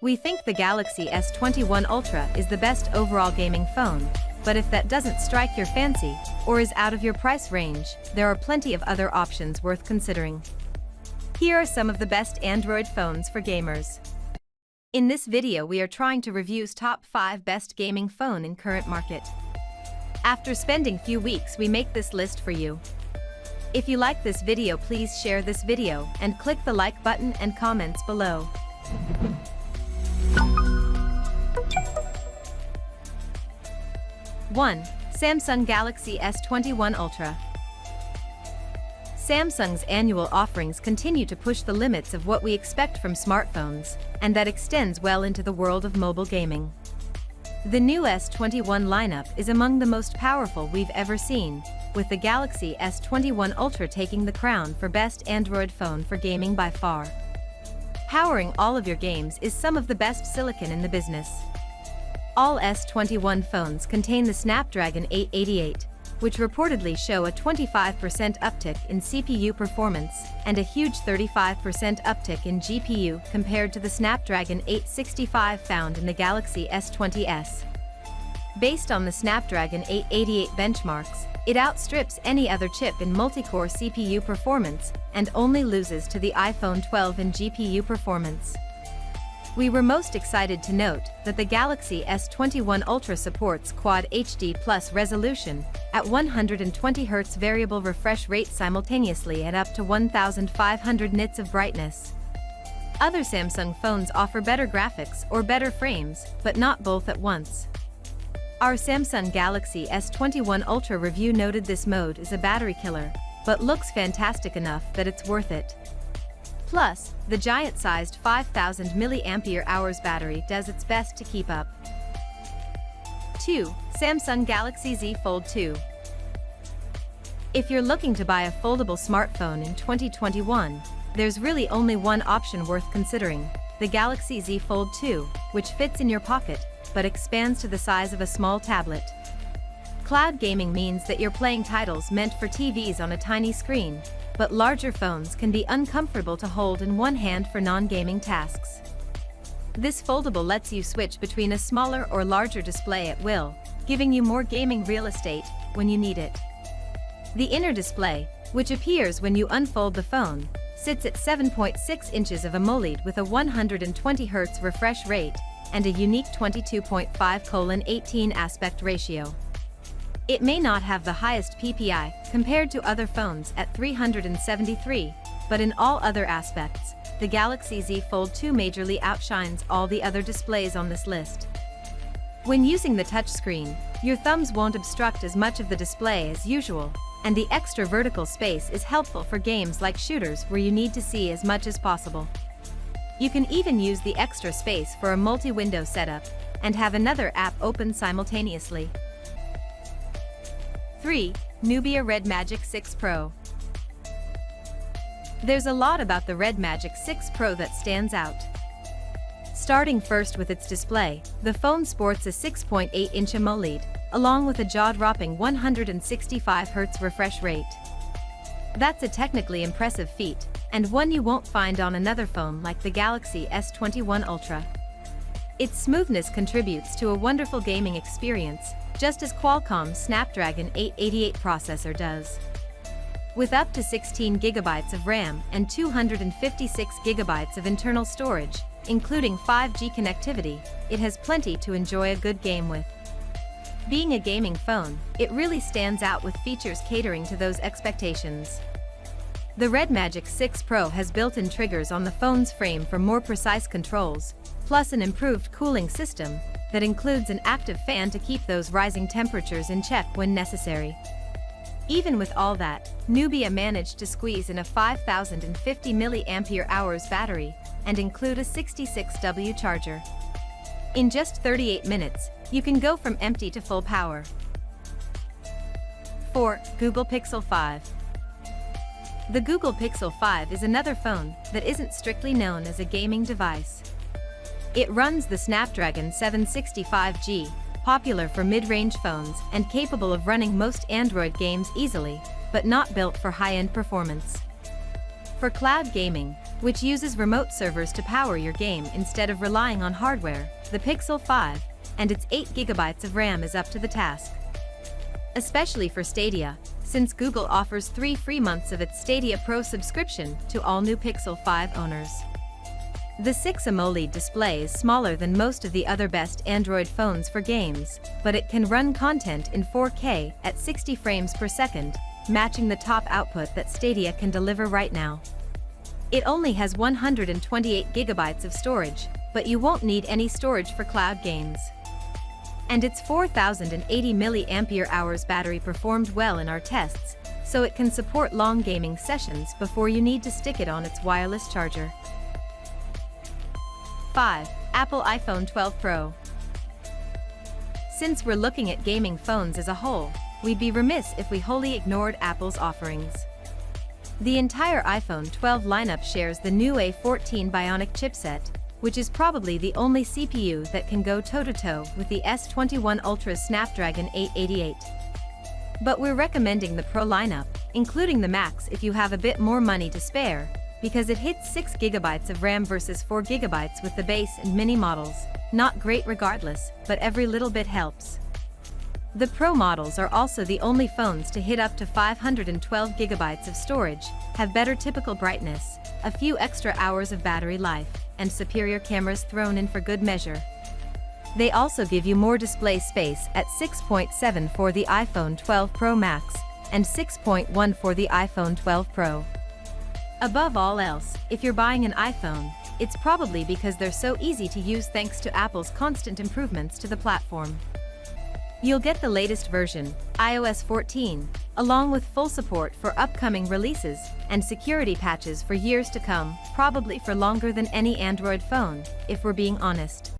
We think the Galaxy S21 Ultra is the best overall gaming phone, but if that doesn't strike your fancy, or is out of your price range, there are plenty of other options worth considering. Here are some of the best Android phones for gamers. In this video we are trying to review's top 5 best gaming phone in current market. After spending few weeks we make this list for you. If you like this video, please share this video and click the like button and comments below. 1. Samsung Galaxy S21 Ultra. Samsung's annual offerings continue to push the limits of what we expect from smartphones, and that extends well into the world of mobile gaming. The new S21 lineup is among the most powerful we've ever seen, with the Galaxy S21 Ultra taking the crown for best Android phone for gaming by far. Powering all of your games is some of the best silicon in the business. All S21 phones contain the Snapdragon 888, which reportedly show a 25% uptick in CPU performance and a huge 35% uptick in GPU compared to the Snapdragon 865 found in the Galaxy S20s. Based on the Snapdragon 888 benchmarks, it outstrips any other chip in multi-core CPU performance and only loses to the iPhone 12 in GPU performance. We were most excited to note that the Galaxy S21 Ultra supports Quad HD Plus resolution at 120Hz variable refresh rate simultaneously at up to 1500 nits of brightness. Other Samsung phones offer better graphics or better frames, but not both at once. Our Samsung Galaxy S21 Ultra review noted this mode is a battery killer, but looks fantastic enough that it's worth it. Plus, the giant-sized 5000 mAh battery does its best to keep up. 2. Samsung Galaxy Z Fold 2. If you're looking to buy a foldable smartphone in 2021, there's really only one option worth considering, the Galaxy Z Fold 2, which fits in your pocket, but expands to the size of a small tablet. Cloud gaming means that you're playing titles meant for TVs on a tiny screen, but larger phones can be uncomfortable to hold in one hand for non-gaming tasks. This foldable lets you switch between a smaller or larger display at will, giving you more gaming real estate when you need it. The inner display, which appears when you unfold the phone, sits at 7.6 inches of AMOLED with a 120Hz refresh rate and a unique 22.5:18 aspect ratio. It may not have the highest PPI compared to other phones at 373, but in all other aspects, the Galaxy Z Fold 2 majorly outshines all the other displays on this list. When using the touchscreen, your thumbs won't obstruct as much of the display as usual, and the extra vertical space is helpful for games like shooters where you need to see as much as possible. You can even use the extra space for a multi-window setup and have another app open simultaneously. 3. Nubia Red Magic 6 Pro. There's a lot about the Red Magic 6 Pro that stands out. Starting first with its display, the phone sports a 6.8-inch AMOLED, along with a jaw-dropping 165Hz refresh rate. That's a technically impressive feat, and one you won't find on another phone like the Galaxy S21 Ultra. Its smoothness contributes to a wonderful gaming experience, just as Qualcomm's Snapdragon 888 processor does. With up to 16 GB of RAM and 256 GB of internal storage, including 5G connectivity, it has plenty to enjoy a good game with. Being a gaming phone, it really stands out with features catering to those expectations. The Red Magic 6 Pro has built-in triggers on the phone's frame for more precise controls, plus an improved cooling system that includes an active fan to keep those rising temperatures in check when necessary. Even with all that, Nubia managed to squeeze in a 5050 mAh battery and include a 66W charger. In just 38 minutes, you can go from empty to full power. 4. Google Pixel 5. The Google Pixel 5 is another phone that isn't strictly known as a gaming device. It runs the Snapdragon 765G, popular for mid-range phones and capable of running most Android games easily, but not built for high-end performance. For cloud gaming, which uses remote servers to power your game instead of relying on hardware. The Pixel 5 and its 8GB of RAM is up to the task. Especially for Stadia, since Google offers 3 free months of its Stadia Pro subscription to all new Pixel 5 owners. The 6 AMOLED display is smaller than most of the other best Android phones for games, but it can run content in 4K at 60 frames per second, matching the top output that Stadia can deliver right now. It only has 128GB of storage, but you won't need any storage for cloud games. And its 4080 mAh battery performed well in our tests, so it can support long gaming sessions before you need to stick it on its wireless charger. 5. Apple iPhone 12 Pro. Since we're looking at gaming phones as a whole, we'd be remiss if we wholly ignored Apple's offerings. The entire iPhone 12 lineup shares the new A14 Bionic chipset, which is probably the only CPU that can go toe-to-toe with the S21 Ultra's Snapdragon 888. But we're recommending the Pro lineup, including the Max if you have a bit more money to spare, because it hits 6GB of RAM versus 4GB with the base and mini models. Not great regardless, but every little bit helps. The Pro models are also the only phones to hit up to 512GB of storage, have better typical brightness, a few extra hours of battery life, and superior cameras thrown in for good measure. They also give you more display space at 6.7 for the iPhone 12 Pro Max, and 6.1 for the iPhone 12 Pro. Above all else, if you're buying an iPhone, it's probably because they're so easy to use thanks to Apple's constant improvements to the platform. You'll get the latest version, iOS 14, along with full support for upcoming releases and security patches for years to come, probably for longer than any Android phone, if we're being honest.